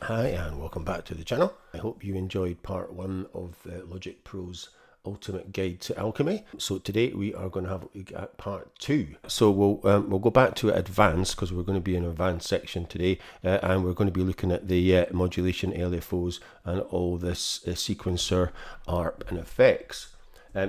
Hi and welcome back to the channel. I hope you enjoyed part 1 of Logic Pro's Ultimate Guide to Alchemy. So today we are going to have a look at part 2. So we'll go back to advanced because we're going to be in advanced section today, and we're going to be looking at the modulation LFOs and all this sequencer, ARP and effects.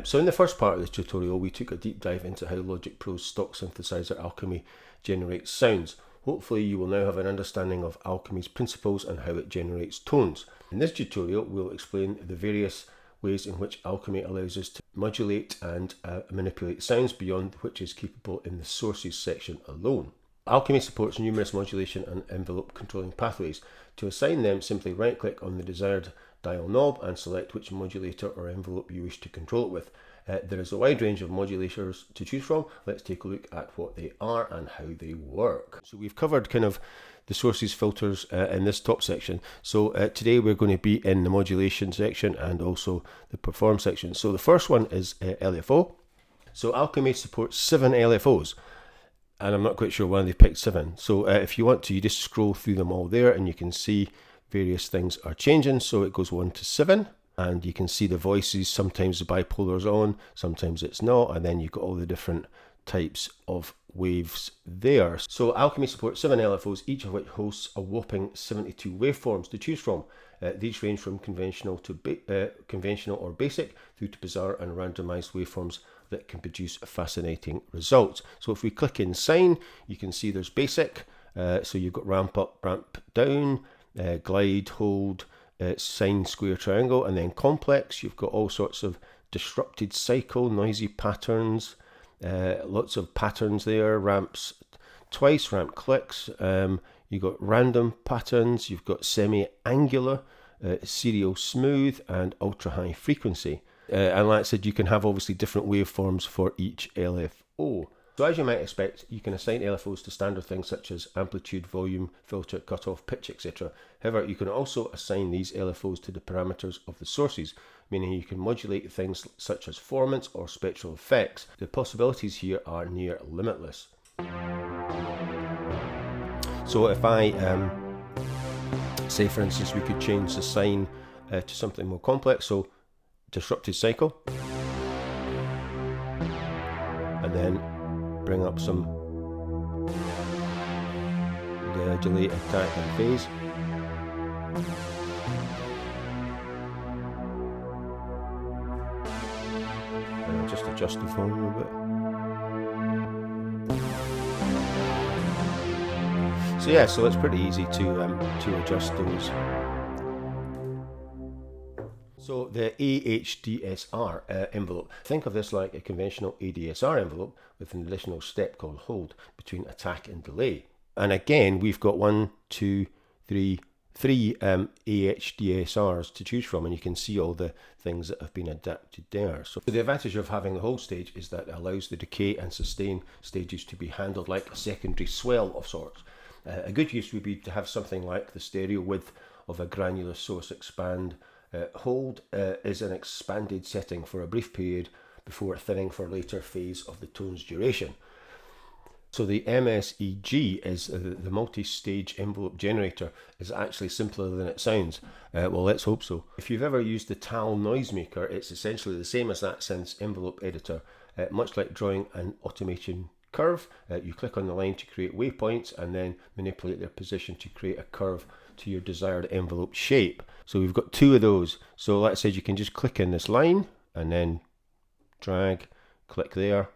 So in the first part of this tutorial we took a deep dive into how Logic Pro's stock synthesizer Alchemy generates sounds. Hopefully you will now have an understanding of Alchemy's principles and how it generates tones. In this tutorial we'll explain the various ways in which Alchemy allows us to modulate and manipulate sounds beyond which is capable in the sources section alone. Alchemy supports numerous modulation and envelope controlling pathways. To assign them, simply right click on the desired dial knob and select which modulator or envelope you wish to control it with. There is a wide range of modulators to choose from. Let's take a look at what they are and how they work. So we've covered kind of the sources filters in this top section. So today we're going to be in the modulation section and also the perform section. So the first one is LFO. So Alchemy supports 7 LFOs. And I'm not quite sure why they picked 7. So if you want to, you just scroll through them all there and you can see various things are changing. So it goes 1 to 7. And you can see the voices, sometimes the bipolar's on, sometimes it's not, and then you've got all the different types of waves there. So Alchemy supports 7 LFOs, each of which hosts a whopping 72 waveforms to choose from. These range from conventional to conventional or basic through to bizarre and randomized waveforms that can produce fascinating results. So if we click in sine, you can see there's basic, so you've got ramp up, ramp down, glide, hold, sine, square, triangle, and then complex. You've got all sorts of disrupted cycle, noisy patterns, lots of patterns there, ramps twice, ramp clicks, you've got random patterns, you've got semi-angular, serial smooth, and ultra high frequency. And like I said, you can have obviously different waveforms for each LFO. So as you might expect, you can assign LFOs to standard things such as amplitude, volume, filter, cutoff, pitch, etc. However, you can also assign these LFOs to the parameters of the sources, meaning you can modulate things such as formants or spectral effects. The possibilities here are near limitless. So if I say for instance we could change the sine to something more complex, so disrupted cycle, and then bring up some delay, attack and phase. And I'll just adjust the volume a bit. So yeah, so it's pretty easy to adjust those. So the AHDSR envelope, think of this like a conventional ADSR envelope with an additional step called hold between attack and delay. And again, we've got 3 AHDSRs to choose from, and you can see all the things that have been adapted there. So the advantage of having the hold stage is that it allows the decay and sustain stages to be handled like a secondary swell of sorts. A good use would be to have something like the stereo width of a granular source expand. Hold is an expanded setting for a brief period before thinning for a later phase of the tone's duration. So the MSEG is the multi-stage envelope generator is actually simpler than it sounds. Well, let's hope so. If you've ever used the TAL noisemaker, it's essentially the same as that synth's envelope editor. Much like drawing an automation curve, you click on the line to create waypoints and then manipulate their position to create a curve to your desired envelope shape. So we've got 2 of those. So like I said, you can just click in this line and then drag, click there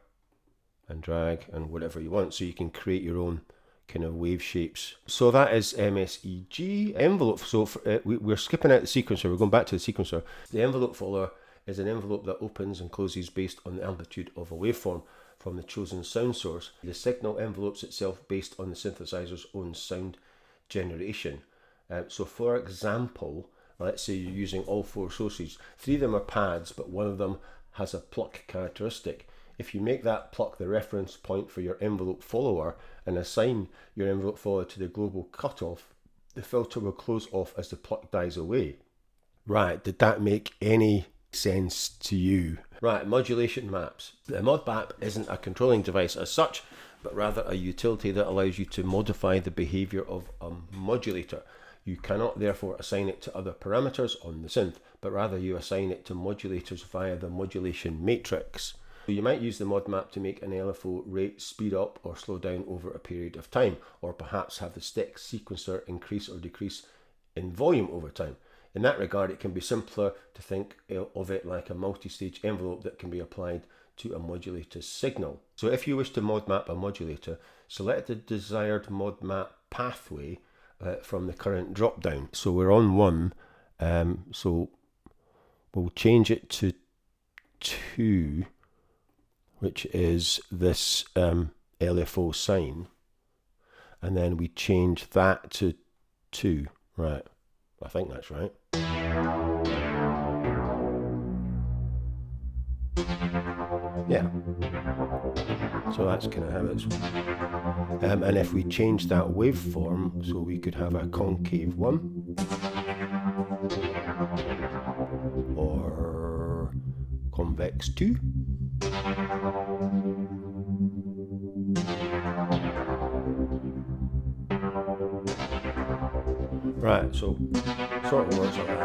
and drag and whatever you want. So you can create your own kind of wave shapes. So that is MSEG envelope. So we're skipping out the sequencer. We're going back to the sequencer. The envelope follower is an envelope that opens and closes based on the amplitude of a waveform from the chosen sound source. The signal envelopes itself based on the synthesizer's own sound generation. So for example, let's say you're using all 4 sources. 3 of them are pads, but one of them has a pluck characteristic. If you make that pluck the reference point for your envelope follower and assign your envelope follower to the global cutoff, the filter will close off as the pluck dies away. Right, did that make any sense to you? Right, modulation maps. The mod map isn't a controlling device as such, but rather a utility that allows you to modify the behavior of a modulator. You cannot therefore assign it to other parameters on the synth, but rather you assign it to modulators via the modulation matrix. So you might use the mod map to make an LFO rate speed up or slow down over a period of time, or perhaps have the stick sequencer increase or decrease in volume over time. In that regard, it can be simpler to think of it like a multi-stage envelope that can be applied to a modulator signal. So if you wish to mod map a modulator, select the desired mod map pathway from the current drop down. So we're on 1, so we'll change it to 2, which is this LFO sign, and then we change that to 2, right? I think that's right. Yeah. So that's kind of how it's. And if we change that waveform, so we could have a concave 1 or convex 2. Right, so sort of works like that.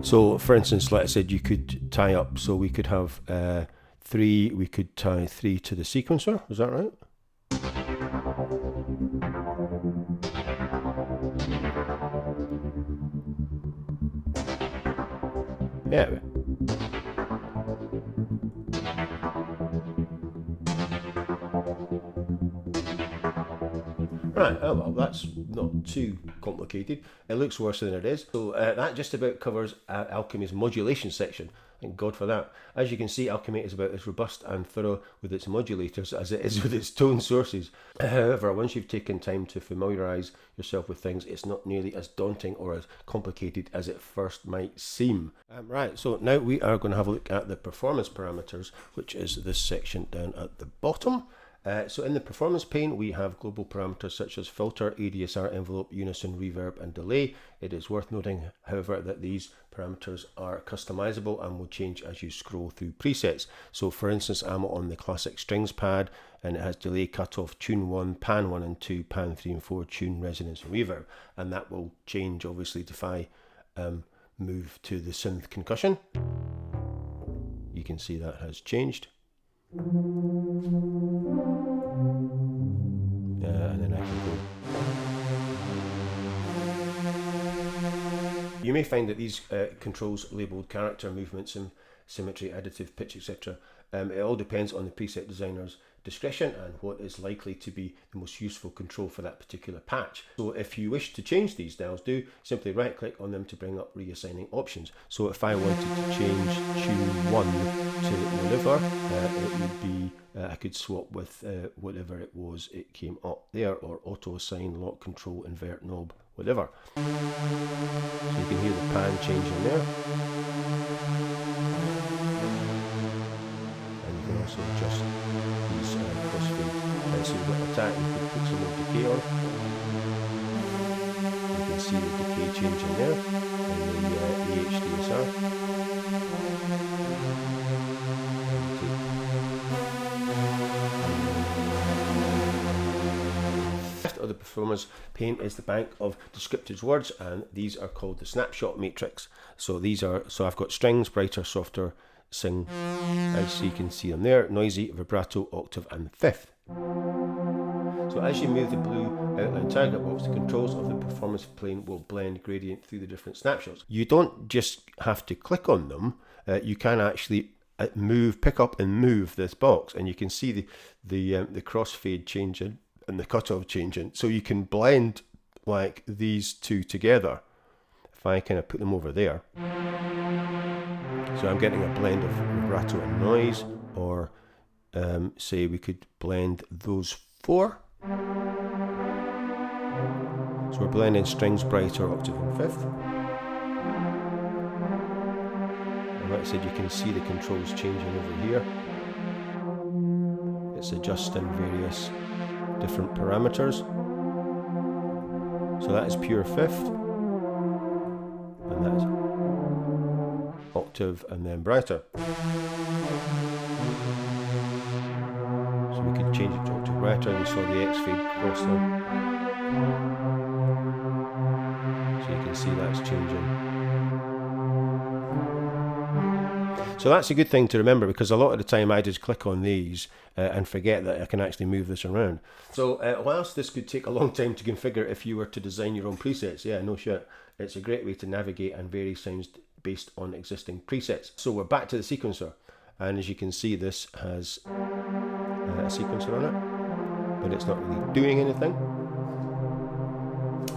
So for instance, like I said, you could tie up, so we could have 3, we could tie 3 to the sequencer, is that right? Yeah. Right, oh well, that's not too complicated. It looks worse than it is. So that just about covers Alchemy's modulation section. Thank God for that. As you can see, Alchemy is about as robust and thorough with its modulators as it is with its tone sources. However, once you've taken time to familiarise yourself with things, it's not nearly as daunting or as complicated as it first might seem. Right, so now we are going to have a look at the performance parameters, which is this section down at the bottom. So in the performance pane, we have global parameters such as filter, AHDSR, envelope, unison, reverb, and delay. It is worth noting, however, that these parameters are customizable and will change as you scroll through presets. So for instance, I'm on the classic strings pad, and it has delay, cutoff, tune 1, pan 1 and 2, pan 3 and 4, tune, resonance, and reverb. And that will change, obviously, if I move to the synth concussion. You can see that has changed. And then I can go. You may find that these controls labelled character, movements, and symmetry, additive, pitch, etc. It all depends on the preset designer's discretion and what is likely to be the most useful control for that particular patch. So if you wish to change these dials, do simply right click on them to bring up reassigning options. So if I wanted to change tune 1 to whatever, it would be, I could swap with whatever it was, it came up there, or auto assign, lock, control, invert, knob, whatever. So you can hear the pan changing there. And you can also adjust these crossfade. So you've got attack, you could put some more decay on. You can see the decay changing there in the AHDSR. Of the performance pane is the bank of descriptive words, and these are called the snapshot matrix. So these are, so I've got strings, brighter, softer, sing, as you can see them there, noisy, vibrato, octave, and fifth. So as you move the blue outline target box, the controls of the performance plane will blend gradient through the different snapshots. You don't just have to click on them, you can actually move, pick up and move this box, and you can see the crossfade changing and the cutoff changing. So you can blend like these two together. If I kind of put them over there, so I'm getting a blend of vibrato and noise, or say we could blend those four. So we're blending strings, brighter, octave and fifth. And like I said, you can see the controls changing over here. It's adjusting various different parameters. So that is pure fifth, and that is octave and then brighter. So we could change it to octave brighter, and you saw the X fade cross there. So you can see that's changing. So that's a good thing to remember, because a lot of the time I just click on these and forget that I can actually move this around. So whilst this could take a long time to configure if you were to design your own presets, yeah, no shit, it's a great way to navigate and vary sounds based on existing presets. So we're back to the sequencer, and as you can see, this has a sequencer on it, but it's not really doing anything.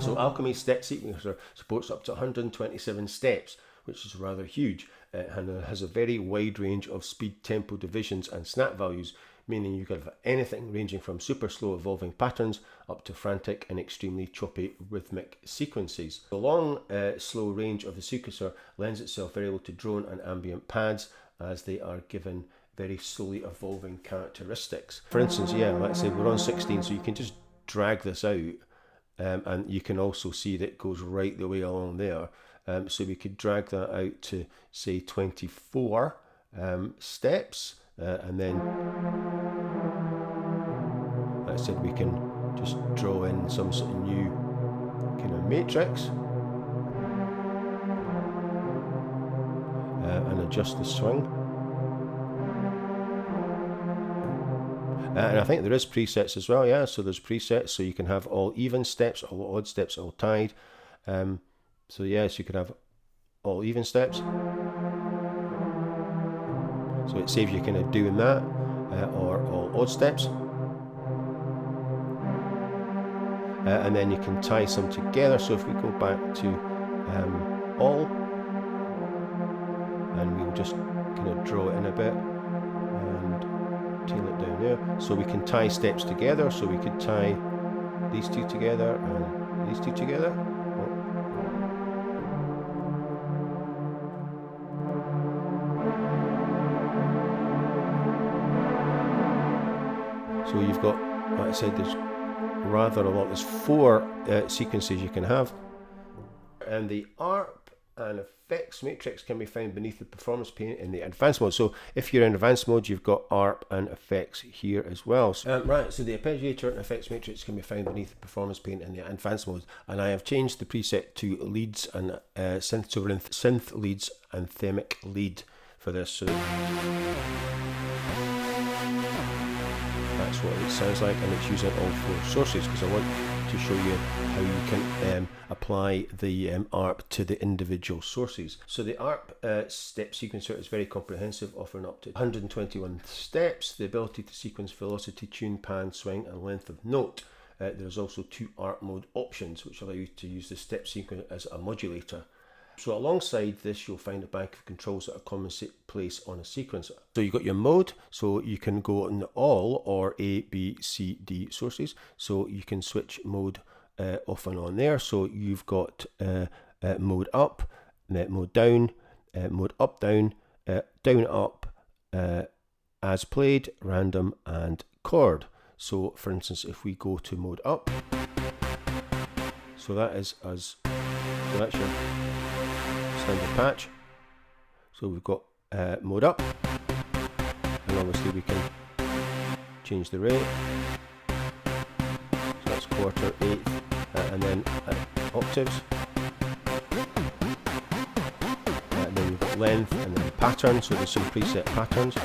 So Alchemy step sequencer supports up to 127 steps, which is rather huge, and it has a very wide range of speed, tempo divisions and snap values, meaning you can have anything ranging from super slow evolving patterns up to frantic and extremely choppy rhythmic sequences. The long, slow range of the sequencer lends itself very well to drone and ambient pads, as they are given very slowly evolving characteristics. For instance, yeah, let's say we're on 16, so you can just drag this out, and you can also see that it goes right the way along there. So we could drag that out to, say, 24 steps, and then, like I said, we can just draw in some sort of new kind of matrix and adjust the swing. And I think there is presets as well, yeah, so there's presets, so you can have all even steps, all odd steps, all tied. So yes, you could have all even steps. So it saves you kind of doing that, or all odd steps. And then you can tie some together. So if we go back to all, and we'll just kind of draw it in a bit and tail it down there. So we can tie steps together. So we could tie these two together and these two together. So you've got, like I said, there's rather a lot. There's 4 sequences you can have. And the ARP and effects matrix can be found beneath the performance pane in the advanced mode. So if you're in advanced mode, you've got ARP and effects here as well. So, right, so the Arpeggiator and effects matrix can be found beneath the performance pane in the advanced mode. And I have changed the preset to leads and synth, so we're in synth leads and themic lead for this. So that's what it sounds like, and it's using all 4 sources, because I want to show you how you can apply the ARP to the individual sources. So the ARP step sequencer is very comprehensive, offering up to 121 steps, the ability to sequence velocity, tune, pan, swing and length of note. There's also 2 ARP mode options, which allow you to use the step sequencer as a modulator. So alongside this, you'll find a bank of controls that are commonly placed on a sequencer. So you've got your mode, so you can go on all or A, B, C, D sources. So you can switch mode off and on there. So you've got mode up, mode down, mode up, down, down, up, as played, random and chord. So for instance, if we go to mode up, so that is us, so that's your standard patch. So we've got mode up, and obviously we can change the rate. So that's quarter, eighth, and then octaves. And then we've got length and then pattern, so there's some preset patterns.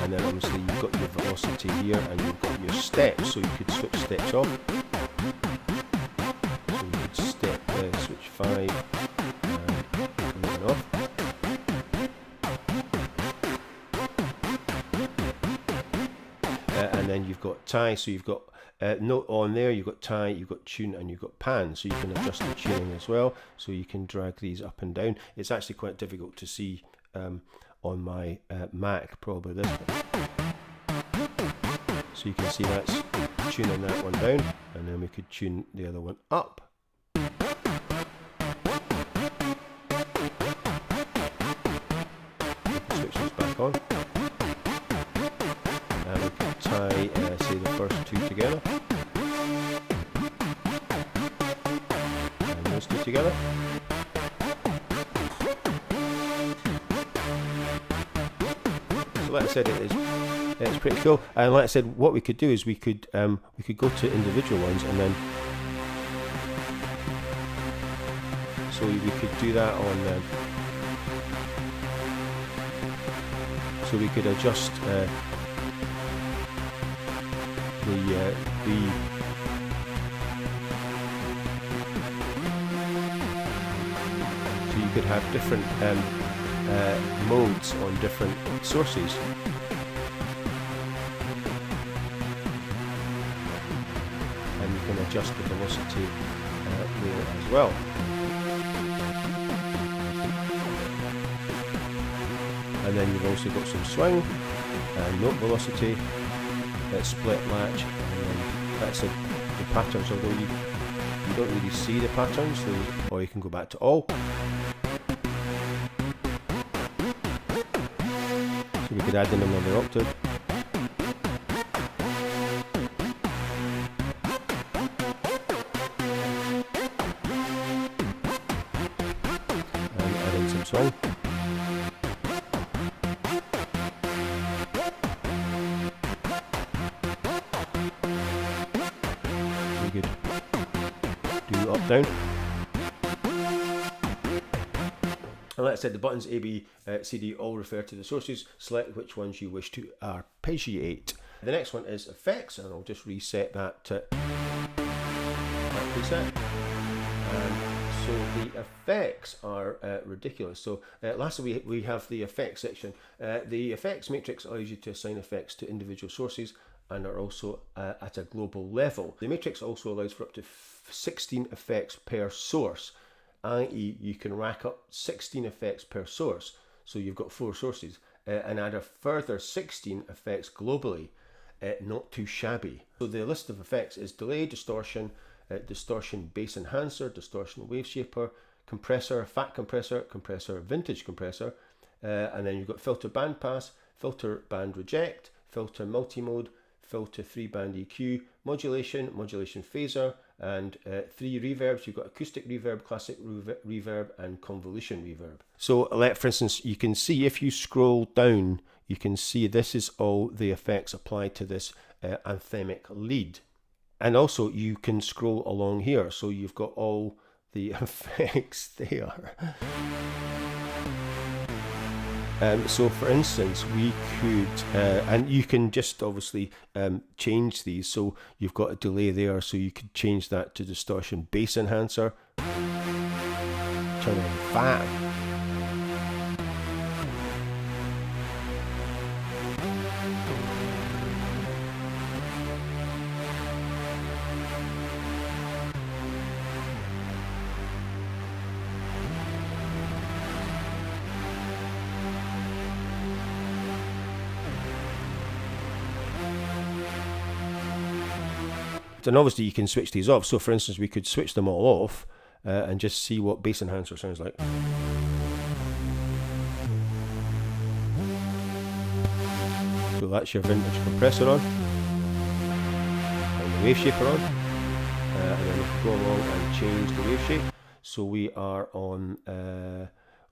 And then obviously you've got your velocity here, and you've got your steps, so you could switch steps off. So you could switch 5 and then off. And then you've got tie, so you've got note on there, you've got tie, you've got tune, and you've got pan, so you can adjust the tuning as well, so you can drag these up and down. It's actually quite difficult to see on my Mac, probably this one. So you can see that's tuning that one down, and then we could tune the other one up. Switch this back on. And we can tie, say, the first 2 together. And those 2 together. So like I said, it's pretty cool. And like I said, what we could do is we could go to individual ones and then So we could do that on. So we could adjust the so you could have different modes on different sources. And you can adjust the velocity there as well. And then you've also got some swing and note velocity, split latch, and then that's the patterns, although you don't really see the patterns, so, or you can go back to all. So we could add in another octave. And add in some swing. We could do up, down. And like I said, the buttons A, B, C, D all refer to the sources. Select which ones you wish to arpeggiate. The next one is effects, and I'll just reset that preset. So the effects are ridiculous. So lastly, we have the effects section. The effects matrix allows you to assign effects to individual sources and are also at a global level. The matrix also allows for up to 16 effects per source, i.e. you can rack up 16 effects per source. So you've got 4 sources and add a further 16 effects globally. Not too shabby. So the list of effects is delay, distortion, distortion bass enhancer, distortion wave shaper, compressor, fat compressor, compressor vintage compressor, and then you've got filter band pass, filter band reject, filter multimode, filter 3-band EQ, modulation, modulation phaser, and 3 reverbs. You've got acoustic reverb, classic reverb, and convolution reverb. So for instance, you can see if you scroll down, you can see this is all the effects applied to this anthemic lead. And also you can scroll along here, so you've got all the effects there. So for instance, we could, and you can just obviously change these. So you've got a delay there, so you could change that to distortion bass enhancer. Turn on fat. And obviously you can switch these off. So for instance, we could switch them all off and just see what bass enhancer sounds like. So that's your vintage compressor on, and the wave shaper on, and then we can go along and change the wave shape. So we are on,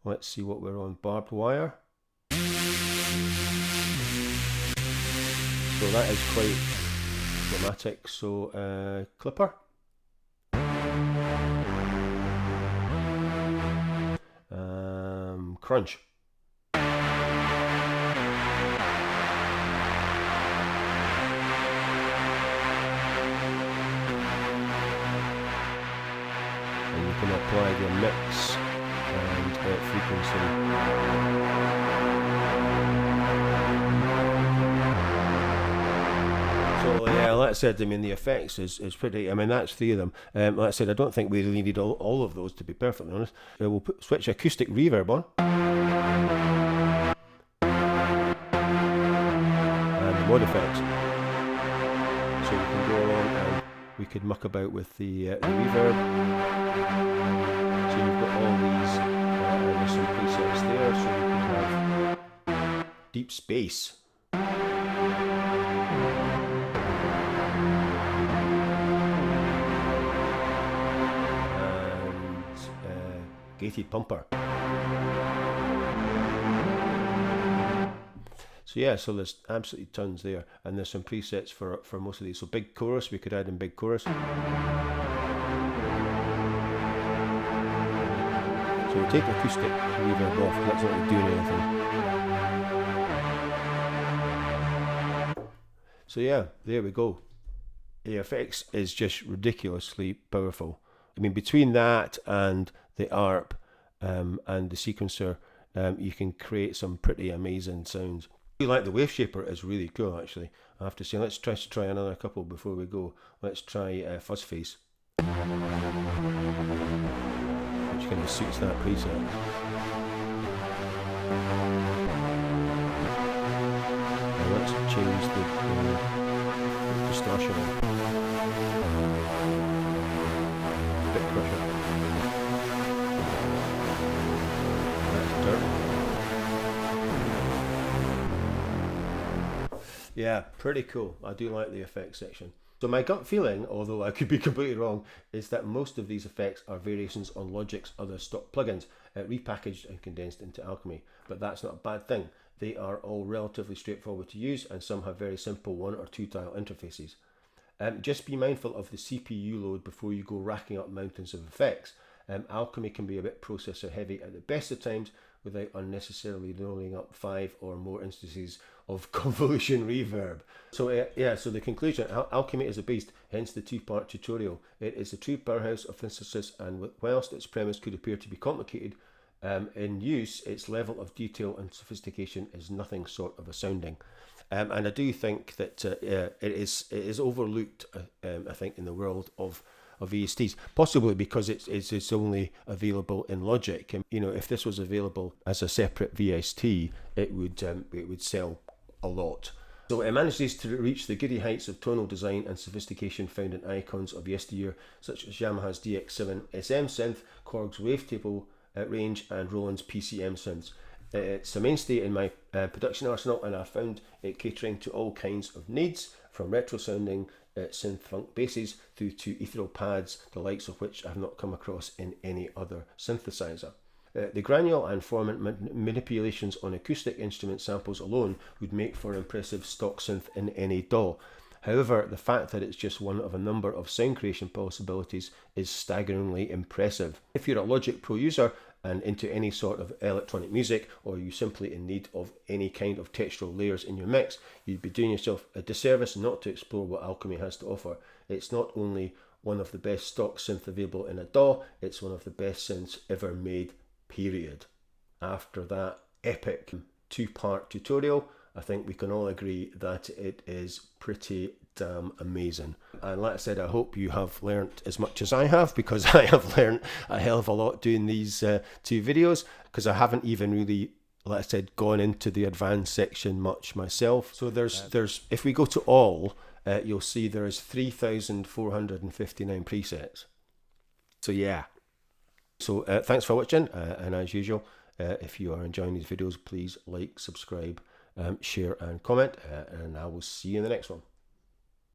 let's see what we're on, barbed wire. So that is quite dramatic. So clipper, crunch, and you can apply the mix and frequency. So yeah, like I said, I mean the effects is pretty, I mean that's 3 of them. Like I said, I don't think we really need all of those, to be perfectly honest. We'll switch acoustic reverb on. And the mod effects. So we can go along and we could muck about with the reverb. So you've got all these, there's some presets there, so you can have deep space. Gated pumper. So yeah, so there's absolutely tons there, and there's some presets for most of these. So big chorus, we could add in big chorus. So we'll take acoustic reverb off, that's not doing anything. So yeah, there we go. The effects is just ridiculously powerful. I mean, between that and the ARP and the sequencer, you can create some pretty amazing sounds. I like the wave shaper, is really cool actually, I have to say. Let's try another couple before we go. Let's try Fuzz Face, which kind of suits that preset. Now let's change the distortion. Bit crusher. That's dirty. Yeah, pretty cool. I do like the effects section. So my gut feeling, although I could be completely wrong, is that most of these effects are variations on Logic's other stock plugins, repackaged and condensed into Alchemy. But that's not a bad thing. They are all relatively straightforward to use, and some have very simple 1 or 2 tile interfaces. Just be mindful of the CPU load before you go racking up mountains of effects. Alchemy can be a bit processor heavy at the best of times, without unnecessarily loading up 5 or more instances of convolution reverb. So yeah, so the conclusion, Alchemy is a beast, hence the 2-part tutorial. It is a true powerhouse of synthesis, and whilst its premise could appear to be complicated, in use, its level of detail and sophistication is nothing short of astounding. And I do think that it is overlooked, I think, in the world of VSTs, possibly because it's only available in Logic. And you know, if this was available as a separate VST, it would sell a lot. So it manages to reach the giddy heights of tonal design and sophistication found in icons of yesteryear, such as Yamaha's DX7 SM synth, Korg's wavetable range, and Roland's PCM synths. It's a mainstay in my production arsenal, and I found it catering to all kinds of needs, from retro sounding synth funk basses through to ethereal pads, the likes of which I've not come across in any other synthesizer. The granular and formant manipulations on acoustic instrument samples alone would make for impressive stock synth in any DAW. However, the fact that it's just one of a number of sound creation possibilities is staggeringly impressive. If you're a Logic Pro user and into any sort of electronic music, or you simply in need of any kind of textural layers in your mix, you'd be doing yourself a disservice not to explore what Alchemy has to offer. It's not only one of the best stock synth available in a DAW, it's one of the best synths ever made, period. After that epic 2-part tutorial, I think we can all agree that it is pretty damn amazing. And like I said, I hope you have learnt as much as I have, because I have learnt a hell of a lot doing these 2 videos, because I haven't even really, like I said, gone into the advanced section much myself. So there's if we go to all, you'll see there is 3,459 presets. So yeah. So thanks for watching, and as usual, if you are enjoying these videos, please like, subscribe, share and comment, and I will see you in the next one.